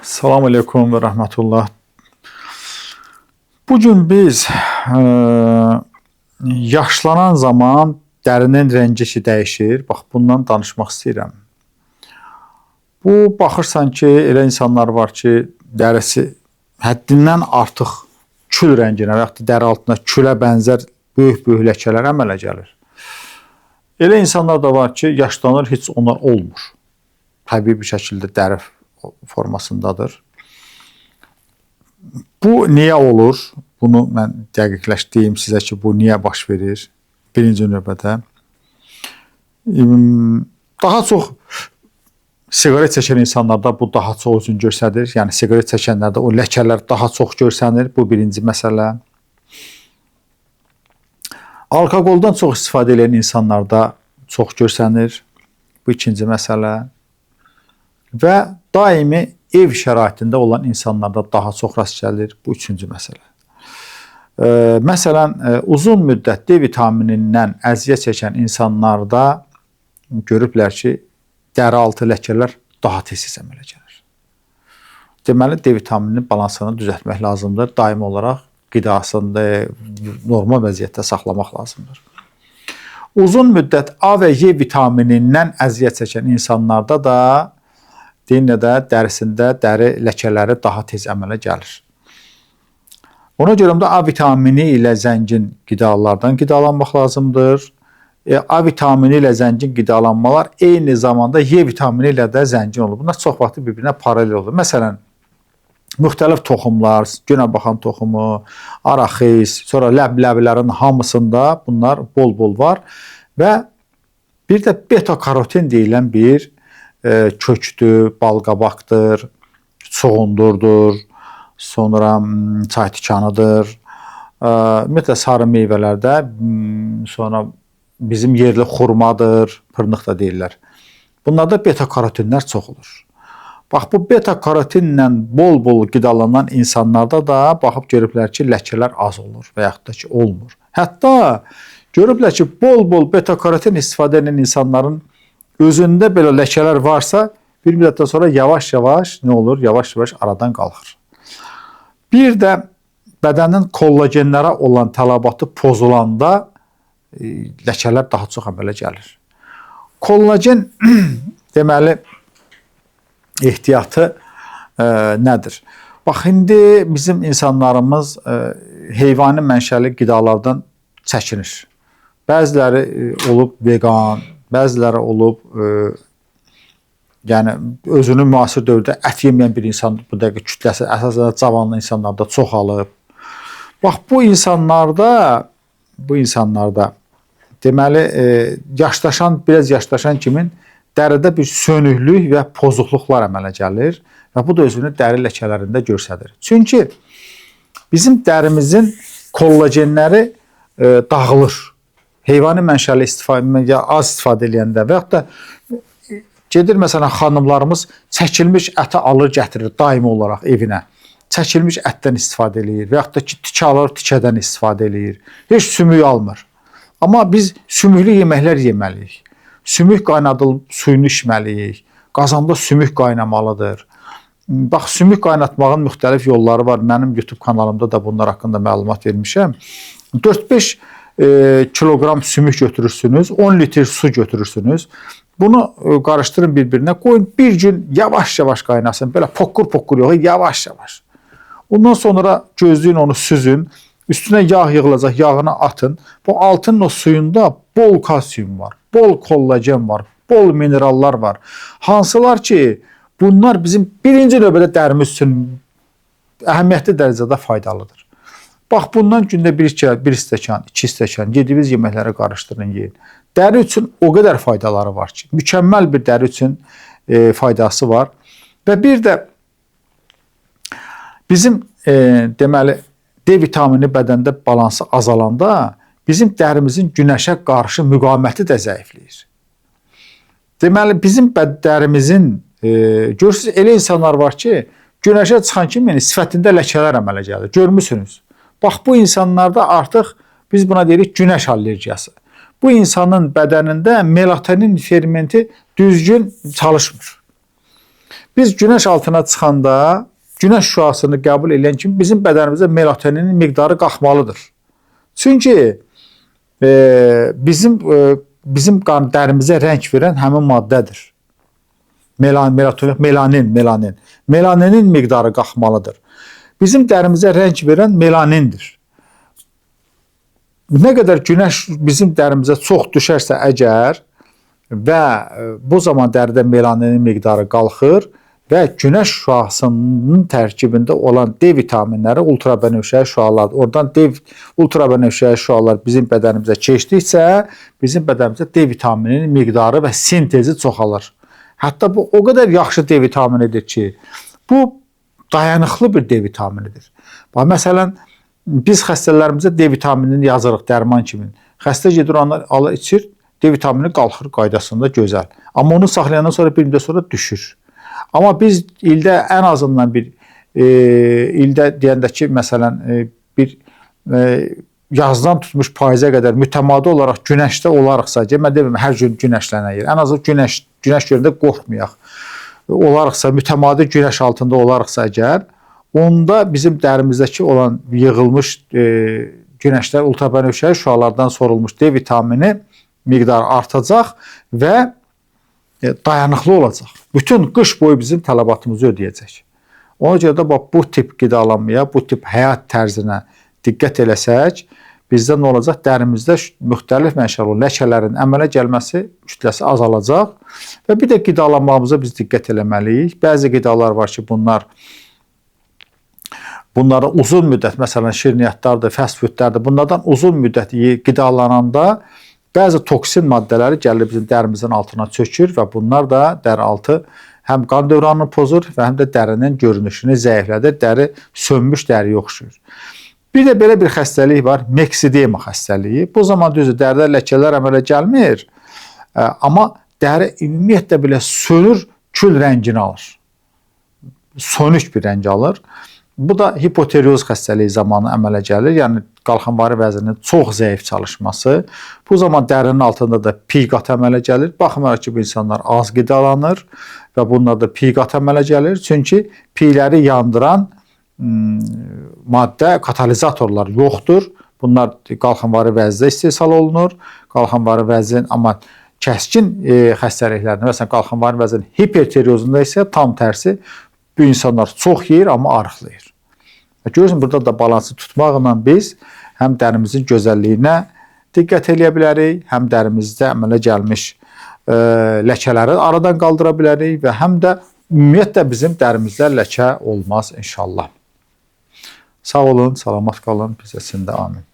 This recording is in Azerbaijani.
Salam aleykum və rəhmətullah. Bugün biz yaşlanan zaman dərinin rəngi ki dəyişir. Bax, bundan danışmaq istəyirəm. Bu, baxırsan ki, elə insanlar var ki, dərisi həddindən artıq kül rənginə və yaxud da dəri altında külə bənzər böyük-böyük ləkələr əmələ gəlir. Elə insanlar da var ki, yaşlanır, heç onlar olmur. Təbii bir şəkildə dəri formasındadır. Bu niyə olur? Bunu mən dəqiqləşdireyim sizə ki, bu niyə baş verir? Birinci növbədə. Daha çox siqaret çəkən insanlarda bu daha çox özünü göstərir. Yəni, siqaret çəkənlərdə o ləkələr daha çox görsənir. Bu birinci məsələ. Alkoqoldan çox istifadə edən insanlarda çox görsənir. Bu ikinci məsələ. Və daimi ev şəraitində olan insanlarda daha çox rast gəlir. Bu üçüncü məsələ. Məsələn, uzun müddət D vitaminindən əziyyət çəkən insanlarda görüblər ki, dəri altı ləkələr daha tez əmələ gəlir. Deməli, D vitamininin balansını düzəltmək lazımdır. Daimi olaraq qidasında normal vəziyyətdə saxlamaq lazımdır. Uzun müddət A və Y vitaminindən əziyyət çəkən insanlarda da dərisində dəri ləkələri daha tez əmələ gəlir. Ona görə də A vitamini ilə zəngin qidalardan qidalanmaq lazımdır. A vitamini ilə zəngin qidalanmalar eyni zamanda Y vitamini ilə də zəngin olur. Bunlar çox vaxt bir-birinə paralel olur. Məsələn, müxtəlif toxumlar, günəbaxan toxumu, araxis, sonra ləbləbilərin hamısında bunlar bol-bol var və bir də beta-karotin deyilən bir kökdür, balqabaqdır, soğundurdur, sonra çaytikanıdır. Ümumiyyətlə, sarı meyvələrdə sonra bizim yerli xurmadır, pırnıq da deyirlər. Bunlarda beta-karotinlər çox olur. Bax, bu beta-karotinlə bol-bol qidalanan insanlarda da baxıb görüblər ki, ləkələr az olur və yaxud da ki, olmur. Hətta görüblər ki, bol-bol beta-karotin istifadə edən insanların özündə belə ləkələr varsa, bir müddətdən sonra yavaş-yavaş nə olur? Yavaş-yavaş aradan qalxır. Bir də bədənin kollagenlərə olan tələbatı pozulanda ləkələr daha çox əmələ gəlir. Kollagen deməli ehtiyatı nədir? Bax, indi bizim insanlarımız heyvani mənşəli qidalardan çəkinir. Bəziləri olub vegan, bəziləri olub yəni özünü müasir dövrdə ət yeməyən bir insan bu dəqiqə kütləsi əsasən cavanlı insanlarda çoxalıb. Bax, bu insanlarda deməli biraz yaşlaşan kimin dəridə bir sönüklük və pozukluqlar əmələ gəlir və bu da özünü dəri ləkələrində göstərir. Çünki bizim dərimizin kollagenləri dağılır. Heyvani mənşəli az istifadə edəndə və yaxud da gedir, məsələn, xanımlarımız çəkilmiş əti alır, gətirir daimi olaraq evinə. Çəkilmiş ətdən istifadə edir və yaxud da ki, tikə alır, tikədən istifadə edir. Heç sümük almır. Amma biz sümüklü yeməklər yeməliyik. Sümük qaynadılıb suyunu içməliyik. Qazanda sümük qaynamalıdır. Bax, sümük qaynatmağın müxtəlif yolları var. Mənim YouTube kanalımda da bunlar haqqında məlumat vermişəm. 4-5 kilogram sümük götürürsünüz, 10 litr su götürürsünüz. Bunu qarışdırın bir-birinə, qoyun bir gün yavaş-yavaş qaynasın. Belə pokkur-pokkur yox, yavaş-yavaş. Ondan sonra gözləyin, onu süzün. Üstünə yağ yığılacaq, yağını atın. Bu altının o suyunda bol kalsiyum var, bol kollagen var, bol minerallar var. Hansılar ki, bunlar bizim birinci növbədə dərimiz üçün əhəmiyyətli dərəcədə faydalıdır. Bax, bundan gündə bir stəkan, 2 stəkan, yediyiniz yeməkləri qarışdırın, yeyin. Dəri üçün o qədər faydaları var ki, mükəmməl bir dəri üçün faydası var. Və bir də bizim deməli D vitamini bədəndə balansı azalanda bizim dərimizin günəşə qarşı müqaviməti də zəifləyir. Deməli, bizim dərimizin görürsünüz, elə insanlar var ki, günəşə çıxan kimi sifətində ləkələr əmələ gəlir. Görmüsünüz. Bax, bu insanlarda artıq biz buna deyirik günəş allergiyası. Bu insanın bədənində melatonin fermenti düzgün çalışmır. Biz günəş altına çıxanda günəş şüasını qəbul edən kimi bizim bədənimizdə melatoninin miqdarı qalxmalıdır. Çünki bizim qan dərimizə rəng verən həmin maddədir. Melaninin miqdarı qalxmalıdır. Bizim dərimizə rəng verən melanindir. Nə qədər günəş bizim dərimizə çox düşərsə əgər və bu zaman dəridə melaninin miqdarı qalxır və günəş şüasının tərkibində olan D vitaminləri ultrabənövşəyi şüalardır. Oradan ultrabənövşəyi şüalar bizim bədənimizə keçdikcə bizim bədənimizdə D vitamininin miqdarı və sintezi çoxalır. Hətta bu o qədər yaxşı D vitaminidir ki, bu dayanıqlı bir D vitaminidir. Məsələn, biz xəstələrimizə D vitaminini yazırıq dərman kimi. Xəstə gedir, onlar alır, içir, D vitamini qalxır qaydasında gözəl. Amma onu saxlayandan sonra bir müddət sonra düşür. Amma biz ildə ən azından ildə deyəndə ki, məsələn, bir yazdan tutmuş payıza qədər mütəmadi olaraq günəşdə olarıqsa, mən deməm, hər gün günəşlənəyir. Ən azı günəş görəndə qorxmayaq. Olarıqsa, mütəmadi günəş altında olarıqsa əgər, onda bizim dərimizdəki olan yığılmış günəşlər, ultrabənövşəyi şüalardan sorulmuş D vitamini miqdarı artacaq və dayanıqlı olacaq. Bütün qış boyu bizim tələbatımızı ödəyəcək. Ona görə də bu tip qidalanmaya, bu tip həyat tərzinə diqqət eləsək, bizdə nə olacaq? Dərimizdə müxtəlif mənşəli ləkələrin əmələ gəlməsi kütləsi azalacaq və bir də qidalanmamıza biz diqqət eləməliyik. Bəzi qidalar var ki, bunları uzun müddət, məsələn, şirniyyatlardır, fast foodlardır, bunlardan uzun müddət qidalananda bəzi toksin maddələri gəlir bizim dərimizin altına çökür və bunlar da dəri altı həm qan dövranını pozur və həm də dərinin görünüşünü zəiflədir, dəri sönmüş dəriyə oxşuyur. Bir də belə bir xəstəlik var, meksidema xəstəliyi. Bu zaman düzdür, dəridə ləkələr əmələ gəlmir, amma dəri ümumiyyətlə belə sönür, kül rəngini alır. Sönük bir rəng alır. Bu da hipotireoz xəstəliyi zamanı əmələ gəlir. Yəni, qalxanvari vəzinin çox zəif çalışması. Bu zaman dərinin altında da piy qat əmələ gəlir. Baxmayaraq ki, bu insanlar az qidalanır və bunlarda piy qat əmələ gəlir. Çünki piyləri yandıran maddə, katalizatorlar yoxdur. Bunlar qalxanvari vəzdə istehsal olunur. Qalxanvari vəzin, amma kəskin xəstəliklərində, məsələn, qalxanvari vəzin hipertireozunda isə tam tərsi, bu insanlar çox yeyir, amma arıqlayır. Görürsün, burada da balansı tutmaqla biz həm dərimizin gözəlliyinə diqqət eləyə bilərik, həm dərimizdə əmələ gəlmiş ləkələri aradan qaldıra bilərik və həm də ümumiyyətlə bizim dərimizdə ləkə olmaz inşallah. Sağ olun, salamat qalın, bizəsində amin.